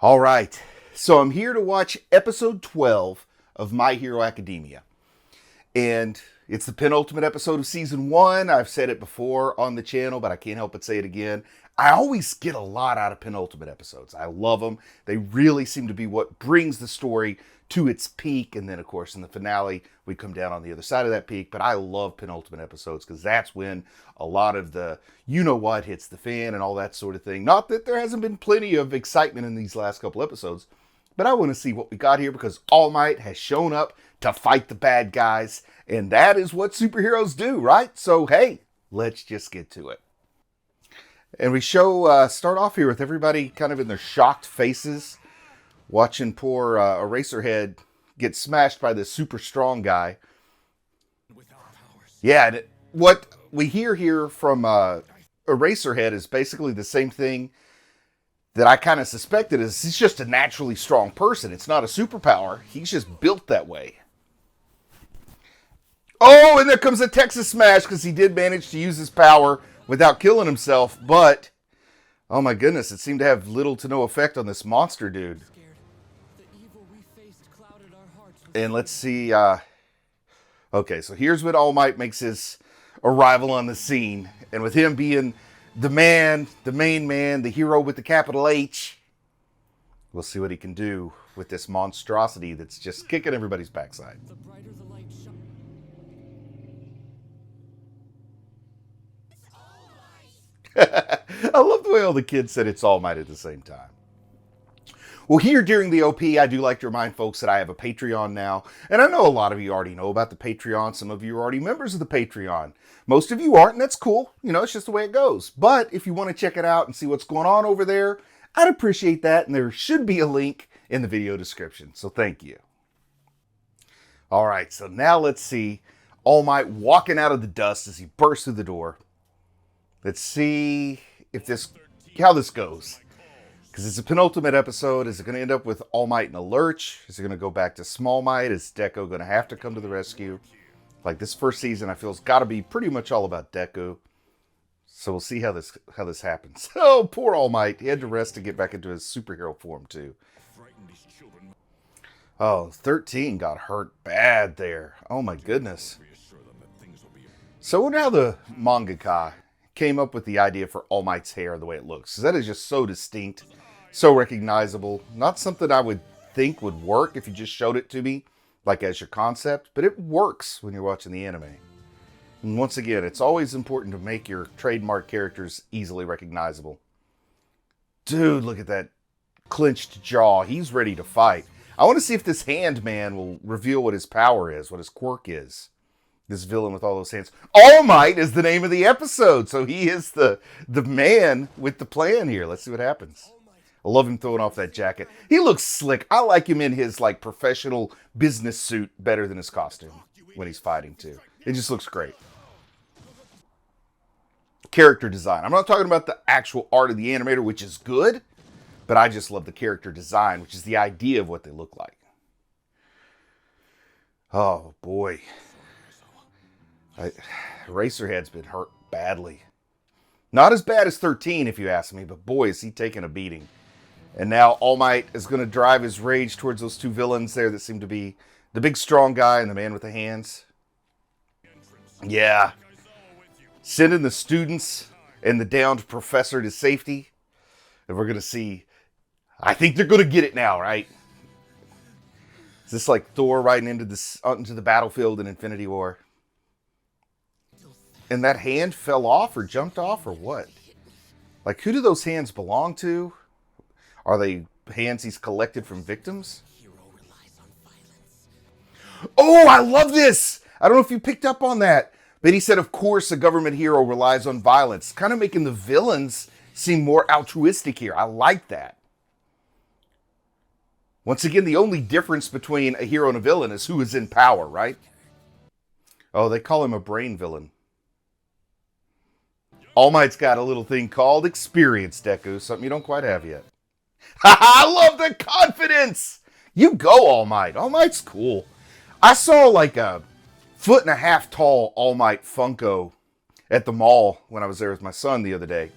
All right, so I'm here to watch episode 12 of My Hero Academia. And it's the penultimate episode of season 1. I've said it before on the channel, but I can't help but say it again. I always get a lot out of penultimate episodes. I love them. They really seem to be what brings the story to its peak. And then, of course, in the finale, we come down on the other side of that peak. But I love penultimate episodes because that's when a lot of the you-know-what hits the fan and all that sort of thing. Not that there hasn't been plenty of excitement in these last couple episodes, but I want to see what we got here because All Might has shown up to fight the bad guys. And that is what superheroes do, right? So, hey, let's just get to it. And we start off here with everybody kind of in their shocked faces, watching poor Eraserhead get smashed by this super strong guy. Yeah, and what we hear here from Eraserhead is basically the same thing that I kind of suspected is he's just a naturally strong person. It's not a superpower. He's just built that way. Oh, and there comes a Texas Smash because he did manage to use his power without killing himself, but oh my goodness, it seemed to have little to no effect on this monster dude. And let's see, okay, so here's when All Might makes his arrival on the scene. And with him being the man, the main man, the hero with the capital H, we'll see what he can do with this monstrosity that's just kicking everybody's backside. I love the way all the kids said it's All Might at the same time. Well, here during the OP, I do like to remind folks that I have a Patreon now. And I know a lot of you already know about the Patreon. Some of you are already members of the Patreon. Most of you aren't, and that's cool. You know, it's just the way it goes. But if you want to check it out and see what's going on over there, I'd appreciate that. And there should be a link in the video description. So thank you. All right, so now let's see All Might walking out of the dust as he bursts through the door. Let's see how this goes. Because it's a penultimate episode. Is it going to end up with All Might in a lurch? Is it going to go back to Small Might? Is Deku going to have to come to the rescue? Like this first season, I feel has got to be pretty much all about Deku. So we'll see how this happens. Oh, poor All Might. He had to rest to get back into his superhero form too. Oh, 13 got hurt bad there. Oh my goodness. So I wonder how the mangaka came up with the idea for All Might's hair the way it looks. Because that is just so distinct, so recognizable. Not something I would think would work if you just showed it to me, like as your concept. But it works when you're watching the anime. And once again, it's always important to make your trademark characters easily recognizable. Dude, look at that clenched jaw. He's ready to fight. I want to see if this hand man will reveal what his power is, what his quirk is. This villain with all those hands. All Might is the name of the episode. So he is the man with the plan here. Let's see what happens. I love him throwing off that jacket. He looks slick. I like him in his like professional business suit better than his costume when he's fighting too. It just looks great. Character design. I'm not talking about the actual art of the animator, which is good, but I just love the character design, which is the idea of what they look like. Oh boy. Eraserhead's been hurt badly. Not as bad as 13, if you ask me, but boy, is he taking a beating. And now All Might is going to drive his rage towards those two villains there that seem to be the big strong guy and the man with the hands. Yeah. Sending the students and the downed professor to safety. And we're going to see, I think they're going to get it now, right? Is this like Thor riding into the battlefield in Infinity War? And that hand fell off or jumped off or what? Like, who do those hands belong to? Are they hands he's collected from victims? Oh, I love this! I don't know if you picked up on that. But he said, of course, a government hero relies on violence. Kind of making the villains seem more altruistic here. I like that. Once again, the only difference between a hero and a villain is who is in power, right? Oh, they call him a brain villain. All Might's got a little thing called experience, Deku. Something you don't quite have yet. I love the confidence! You go, All Might. All Might's cool. I saw like a 1.5 foot tall All Might Funko at the mall when I was there with my son the other day.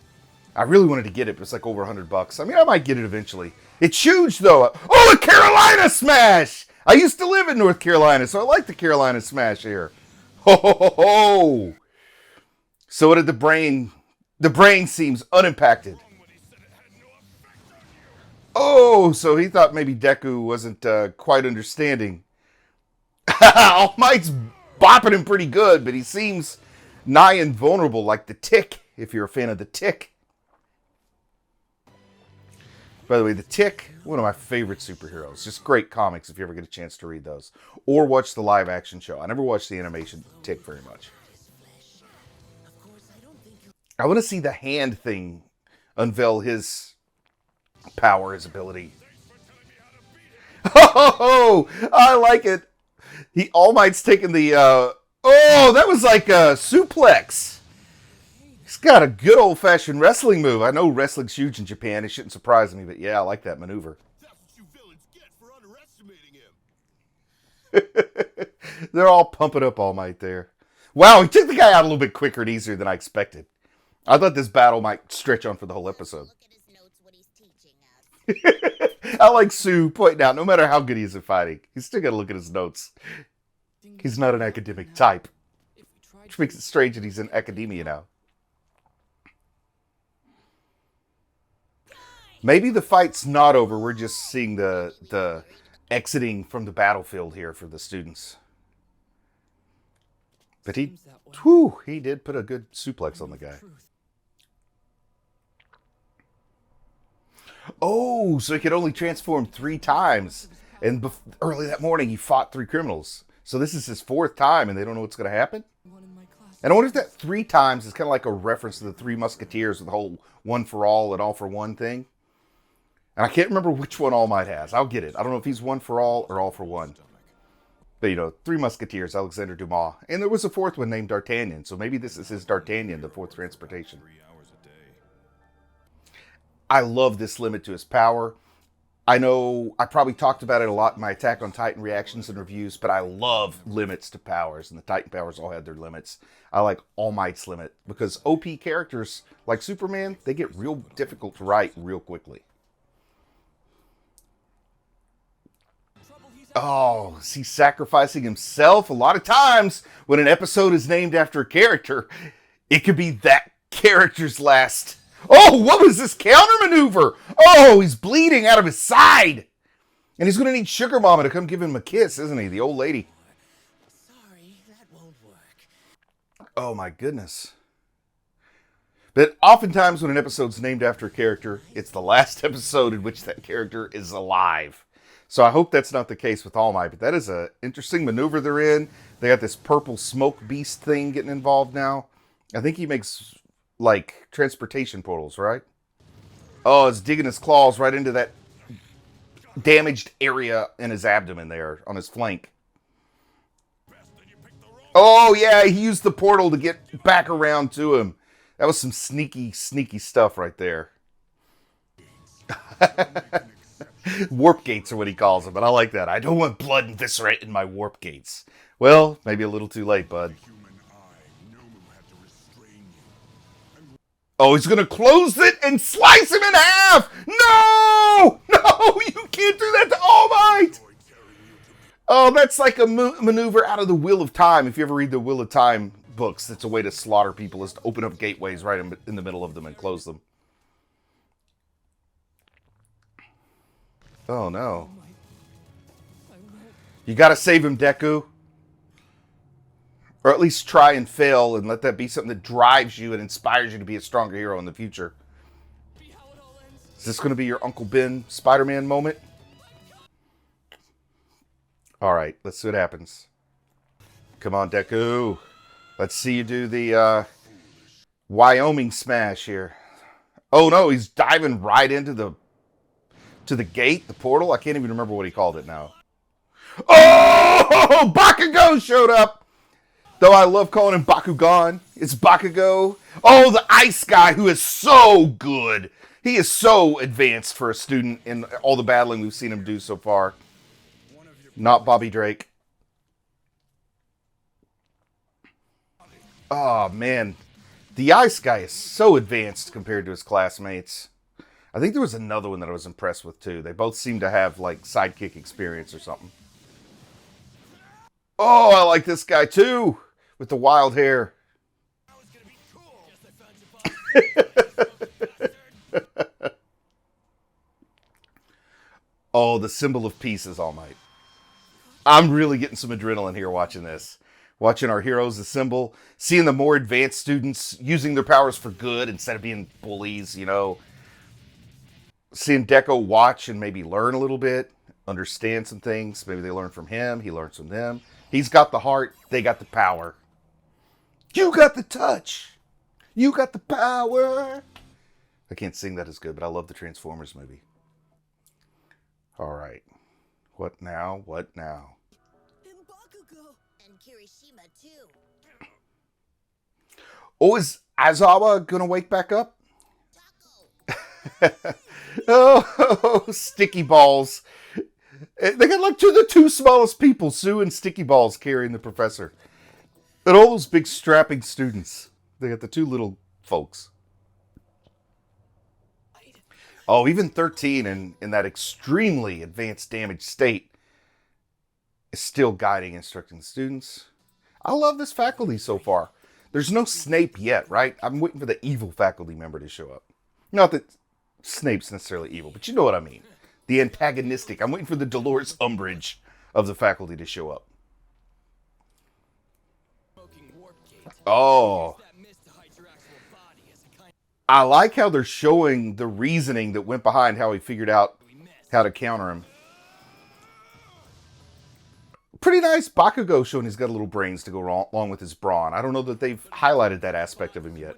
I really wanted to get it, but it's like over $100. I mean, I might get it eventually. It's huge, though. Oh, the Carolina Smash! I used to live in North Carolina, so I like the Carolina Smash here. Ho, ho, ho, ho! So what did the brain... The brain seems unimpacted. Oh, so he thought maybe Deku wasn't quite understanding. All Might's bopping him pretty good, but he seems nigh invulnerable, like the Tick, if you're a fan of the Tick. By the way, the Tick, one of my favorite superheroes. Just great comics if you ever get a chance to read those. Or watch the live action show. I never watched the animation Tick very much. I want to see the hand thing unveil his power, his ability. Oh, I like it. All Might's taking the, oh, that was like a suplex. He's got a good old-fashioned wrestling move. I know wrestling's huge in Japan. It shouldn't surprise me, but yeah, I like that maneuver. That's what you villains get for underestimating him. They're all pumping up All Might there. Wow, he took the guy out a little bit quicker and easier than I expected. I thought this battle might stretch on for the whole episode. I like Sue pointing out, no matter how good he is at fighting, he's still got to look at his notes. He's not an academic type. Which makes it strange that he's in academia now. Maybe the fight's not over. We're just seeing the exiting from the battlefield here for the students. But he did put a good suplex on the guy. Oh, so he could only transform 3 times. And early that morning, he fought 3 criminals. So this is his 4th time, and they don't know what's going to happen? And I wonder if that 3 times is kind of like a reference to the 3 Musketeers with the whole one for all and all for one thing. And I can't remember which one All Might has. I'll get it. I don't know if he's one for all or all for one. But, you know, 3 Musketeers, Alexander Dumas. And there was a 4th one named D'Artagnan. So maybe this is his D'Artagnan, the 4th transportation. I love this limit to his power. I know I probably talked about it a lot in my Attack on Titan reactions and reviews, but I love limits to powers, and the Titan powers all have their limits. I like All Might's limit, because OP characters like Superman, they get real difficult to write real quickly. Oh, is he sacrificing himself? A lot of times, when an episode is named after a character, it could be that character's last... Oh, what was this counter maneuver? Oh, he's bleeding out of his side. And he's going to need Sugar Mama to come give him a kiss, isn't he? The old lady. Sorry, that won't work. Oh, my goodness. But oftentimes when an episode's named after a character, it's the last episode in which that character is alive. So I hope that's not the case with All Might. But that is an interesting maneuver they're in. They got this purple smoke beast thing getting involved now. I think he makes... like transportation portals, right? Oh, it's digging his claws right into that damaged area in his abdomen there, on his flank. Oh, yeah, he used the portal to get back around to him. That was some sneaky, sneaky stuff right there. Warp gates are what he calls them, but I like that. I don't want blood and viscera in my warp gates. Well, maybe a little too late, bud. Oh, he's going to close it and slice him in half! No! No, you can't do that to All Might! Oh, that's like a maneuver out of the Wheel of Time. If you ever read the Wheel of Time books, it's a way to slaughter people, is to open up gateways right in the middle of them and close them. Oh, no. You got to save him, Deku. Or at least try and fail and let that be something that drives you and inspires you to be a stronger hero in the future. Is this going to be your Uncle Ben Spider-Man moment? Alright, let's see what happens. Come on, Deku. Let's see you do the Wyoming smash here. Oh no, he's diving right into the gate, the portal. I can't even remember what he called it now. Oh! Bakugo showed up! Though I love calling him Bakugan, it's Bakugo. Oh, the ice guy who is so good. He is so advanced for a student in all the battling we've seen him do so far. Not Bobby Drake. Oh, man. The ice guy is so advanced compared to his classmates. I think there was another one that I was impressed with too. They both seem to have like sidekick experience or something. Oh, I like this guy too with the wild hair. Oh, the symbol of peace is All Might. I'm really getting some adrenaline here watching this. Watching our heroes assemble, seeing the more advanced students using their powers for good instead of being bullies, you know. Seeing Deco watch and maybe learn a little bit, understand some things. Maybe they learn from him, he learns from them. He's got the heart, they got the power. You got the touch. You got the power. I can't sing that as good, but I love the Transformers movie. All right. What now? What now? And Bakugo. And Kirishima too. Oh, is Aizawa gonna wake back up? Oh, Sticky Balls. They got like the two smallest people, Sue and Sticky Balls, carrying the professor. And all those big strapping students. They got the two little folks. Oh, even 13 in that extremely advanced damaged state is still guiding, instructing the students. I love this faculty so far. There's no Snape yet, right? I'm waiting for the evil faculty member to show up. Not that Snape's necessarily evil, but you know what I mean. The antagonistic. I'm waiting for the Dolores Umbridge of the faculty to show up. Oh. I like how they're showing the reasoning that went behind how he figured out how to counter him. Pretty nice. Bakugo showing he's got a little brains to go along with his brawn. I don't know that they've highlighted that aspect of him yet.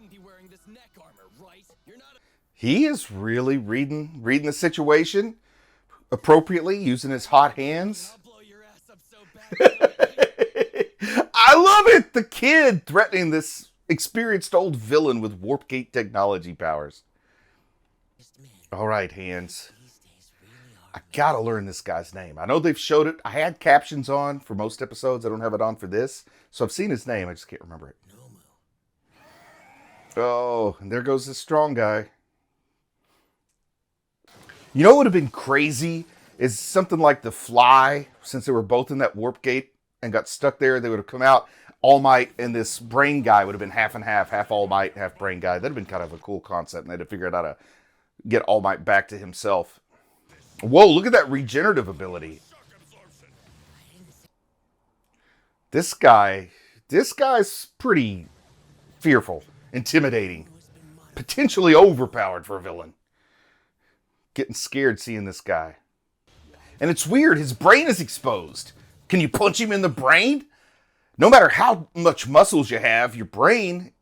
He is really reading the situation appropriately, using his hot hands. I love it! The kid threatening this experienced old villain with Warp Gate technology powers. All right, hands. I gotta learn this guy's name. I know they've showed it. I had captions on for most episodes. I don't have it on for this. So I've seen his name. I just can't remember it. Oh, and there goes this strong guy. You know what would have been crazy is something like the Fly, since they were both in that Warp Gate and got stuck there, they would have come out. All Might and this brain guy would have been half and half All Might, half brain guy. That'd have been kind of a cool concept, and they'd have figured out how to get All Might back to himself. Whoa, look at that regenerative ability. This guy's pretty fearful, intimidating, potentially overpowered for a villain. Getting scared seeing this guy. And it's weird, his brain is exposed. Can you punch him in the brain? No matter how much muscles you have, your brain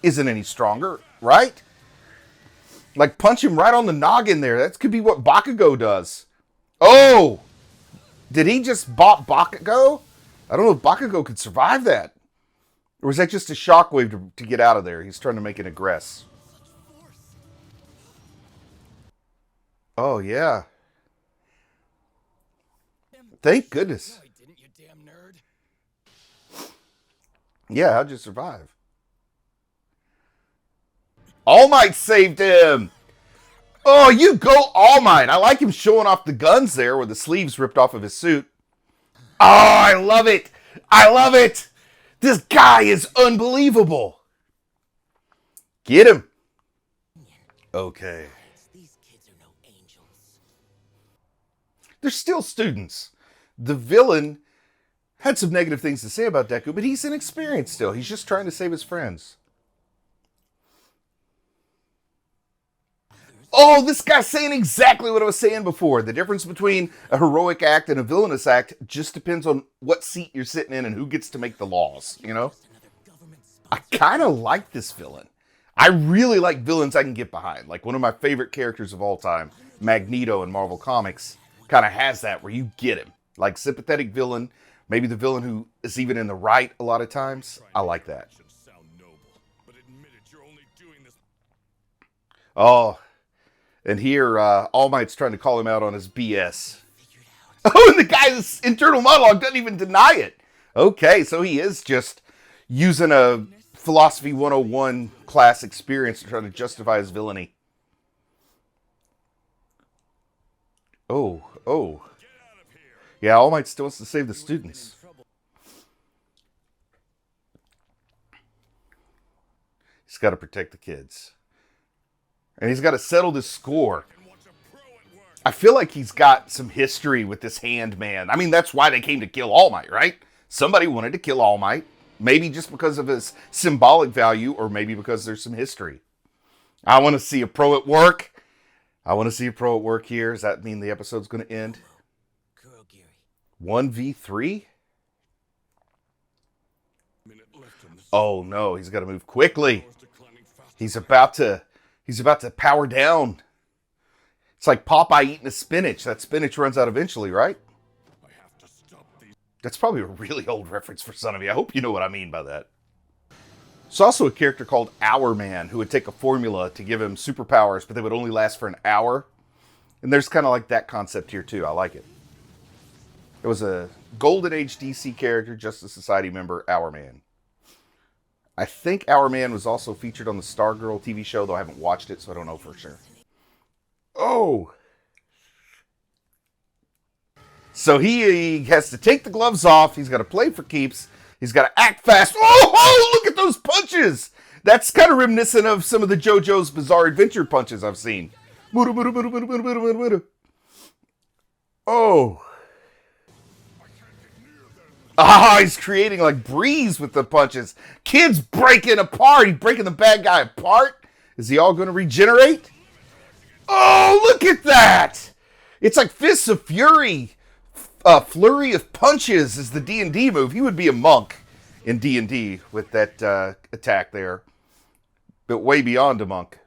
isn't any stronger, right? Like, punch him right on the noggin there. That could be what Bakugo does. Oh! Did he just bop Bakugo? I don't know if Bakugo could survive that. Or was that just a shockwave to get out of there? He's trying to make an aggress. Oh, yeah. Thank goodness. Yeah, how'd you survive? All Might saved him! Oh, you go All Might! I like him showing off the guns there with the sleeves ripped off of his suit. Oh, I love it! I love it! This guy is unbelievable! Get him! Okay. These kids are no angels. They're still students. The villain had some negative things to say about Deku, but he's inexperienced still. He's just trying to save his friends. Oh, this guy's saying exactly what I was saying before. The difference between a heroic act and a villainous act just depends on what seat you're sitting in and who gets to make the laws, you know? I kind of like this villain. I really like villains I can get behind. Like one of my favorite characters of all time, Magneto in Marvel Comics, kind of has that where you get him. Like sympathetic villain, maybe the villain who is even in the right a lot of times. I like that. Oh, and here All Might's trying to call him out on his BS. Oh, and the guy's internal monologue doesn't even deny it. Okay, so he is just using a Philosophy 101 class experience to try to justify his villainy. Oh, oh. Yeah, All Might still wants to save the students. He's got to protect the kids. And he's got to settle this score. I feel like he's got some history with this Hand Man. I mean, that's why they came to kill All Might, right? Somebody wanted to kill All Might. Maybe just because of his symbolic value, or maybe because there's some history. I want to see a pro at work. I want to see a pro at work here. Does that mean the episode's going to end? 1v3? Oh no, he's got to move quickly. He's about to power down. It's like Popeye eating a spinach. That spinach runs out eventually, right? That's probably a really old reference for some of you. I hope you know what I mean by that. There's also a character called Hour Man who would take a formula to give him superpowers, but they would only last for an hour. And there's kind of like that concept here too. I like it. It was a Golden Age DC character, Justice Society member, Hour Man. I think Hour Man was also featured on the Stargirl TV show, though I haven't watched it, so I don't know for sure. Oh! So he has to take the gloves off. He's got to play for keeps. He's got to act fast. Oh, look at those punches! That's kind of reminiscent of some of the JoJo's Bizarre Adventure punches I've seen. Oh. Ah, he's creating like breeze with the punches. Kid's breaking apart. He's breaking the bad guy apart. Is he all going to regenerate? Oh, look at that! It's like Fists of Fury. Flurry of Punches is the D&D move. He would be a monk in D&D with that attack there. But way beyond a monk.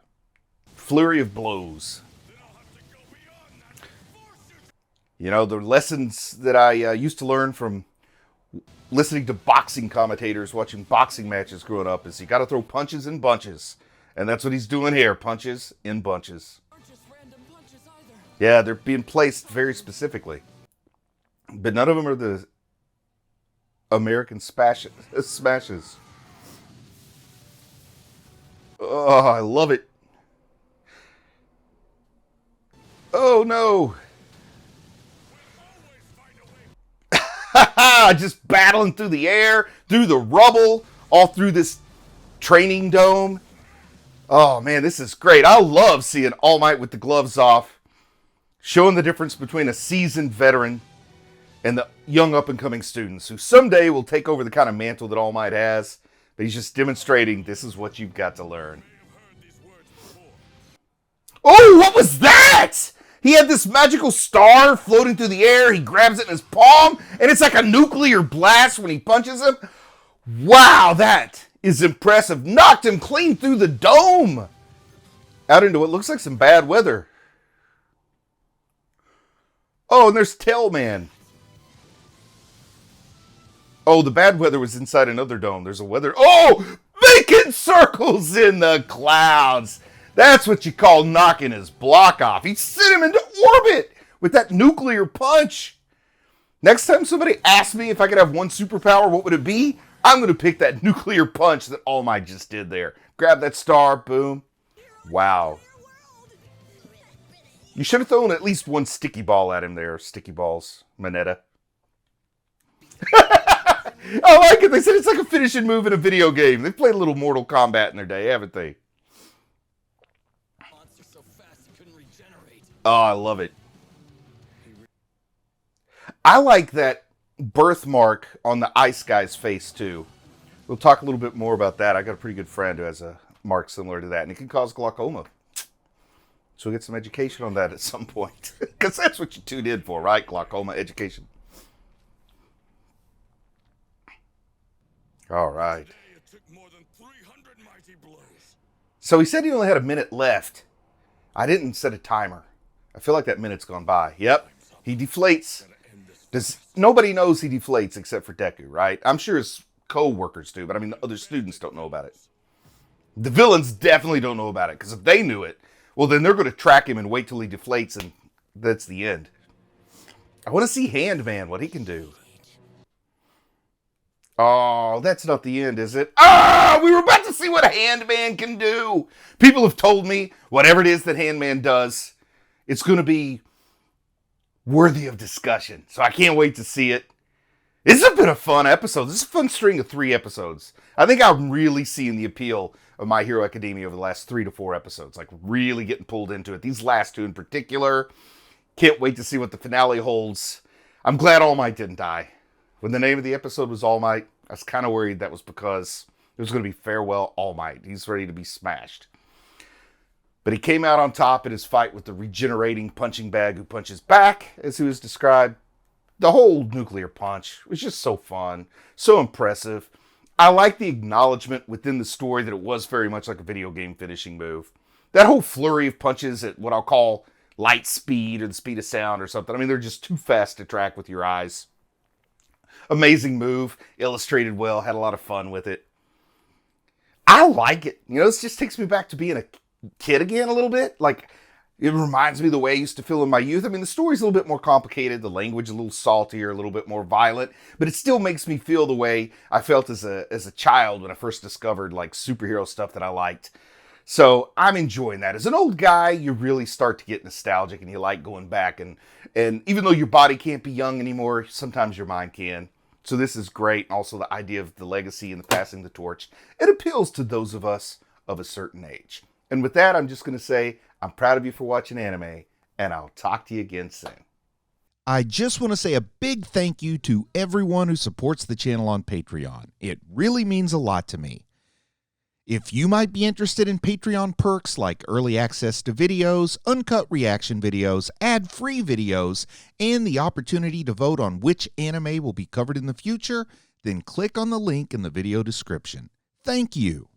Flurry of Blows. You know, the lessons that I used to learn from listening to boxing commentators, watching boxing matches growing up, is you got to throw punches in bunches. And that's what he's doing here. Punches in bunches. Yeah, they're being placed very specifically. But none of them are the American smashes. Oh, I love it. Oh, no. Just battling through the air, through the rubble, all through this training dome. Oh, man, this is great. I love seeing All Might with the gloves off, showing the difference between a seasoned veteran and the young up-and-coming students who someday will take over the kind of mantle that All Might has. But he's just demonstrating this is what you've got to learn. Oh, what was that? He had this magical star floating through the air. He grabs it in his palm, and it's like a nuclear blast when he punches him. Wow, that is impressive. Knocked him clean through the dome. Out into what looks like some bad weather. Oh, and there's Tailman. Oh, the bad weather was inside another dome. There's a weather... Oh! Making circles in the clouds! That's what you call knocking his block off. He sent him into orbit with that nuclear punch. Next time somebody asks me if I could have one superpower, what would it be? I'm going to pick that nuclear punch that All Might just did there. Grab that star, boom. Wow. You should have thrown at least one sticky ball at him there. Sticky balls, Mineta. I like it. They said it's like a finishing move in a video game. They played a little Mortal Kombat in their day, haven't they? Oh, I love it. I like that birthmark on the ice guy's face, too. We'll talk a little bit more about that. I got a pretty good friend who has a mark similar to that, and it can cause glaucoma. So we'll get some education on that at some point. Because that's what you tuned in for, right? Glaucoma education. All right. So he said he only had a minute left. I didn't set a timer. I feel like that minute's gone by. Yep. He deflates. Nobody knows he deflates except for Deku, right? I'm sure his co-workers do, but I mean the other students don't know about it. The villains definitely don't know about it, because if they knew it, well, then they're going to track him and wait till he deflates, and that's the end. I want to see Hand Man, what he can do. Oh, that's not the end, is it? Ah, we were about to see what Hand Man can do. People have told me whatever it is that Hand Man does, it's going to be worthy of discussion. So I can't wait to see it. This has been a fun episode. This is a fun string of 3 episodes. I think I'm really seeing the appeal of My Hero Academia over the last 3 to 4 episodes. Like, really getting pulled into it. These last 2 in particular. Can't wait to see what the finale holds. I'm glad All Might didn't die. When the name of the episode was All Might, I was kind of worried that was because it was going to be Farewell All Might. He's ready to be smashed. But he came out on top in his fight with the regenerating punching bag who punches back, as he was described. The whole nuclear punch was just so fun, so impressive. I like the acknowledgement within the story that it was very much like a video game finishing move. That whole flurry of punches at what I'll call light speed or the speed of sound or something. I mean, they're just too fast to track with your eyes. Amazing move, illustrated well, had a lot of fun with it. I like it. You know, this just takes me back to being a kid again a little bit. Like, it reminds me of the way I used to feel in my youth. I mean, the story's a little bit more complicated, the language a little saltier, a little bit more violent, but it still makes me feel the way I felt as a child when I first discovered like superhero stuff that I liked. So I'm enjoying that. As an old guy, you really start to get nostalgic and you like going back. And even though your body can't be young anymore, sometimes your mind can. So this is great. Also, the idea of the legacy and the passing the torch. It appeals to those of us of a certain age. And with that, I'm just going to say, I'm proud of you for watching anime, and I'll talk to you again soon. I just want to say a big thank you to everyone who supports the channel on Patreon. It really means a lot to me. If you might be interested in Patreon perks like early access to videos, uncut reaction videos, ad-free videos, and the opportunity to vote on which anime will be covered in the future, then click on the link in the video description. Thank you.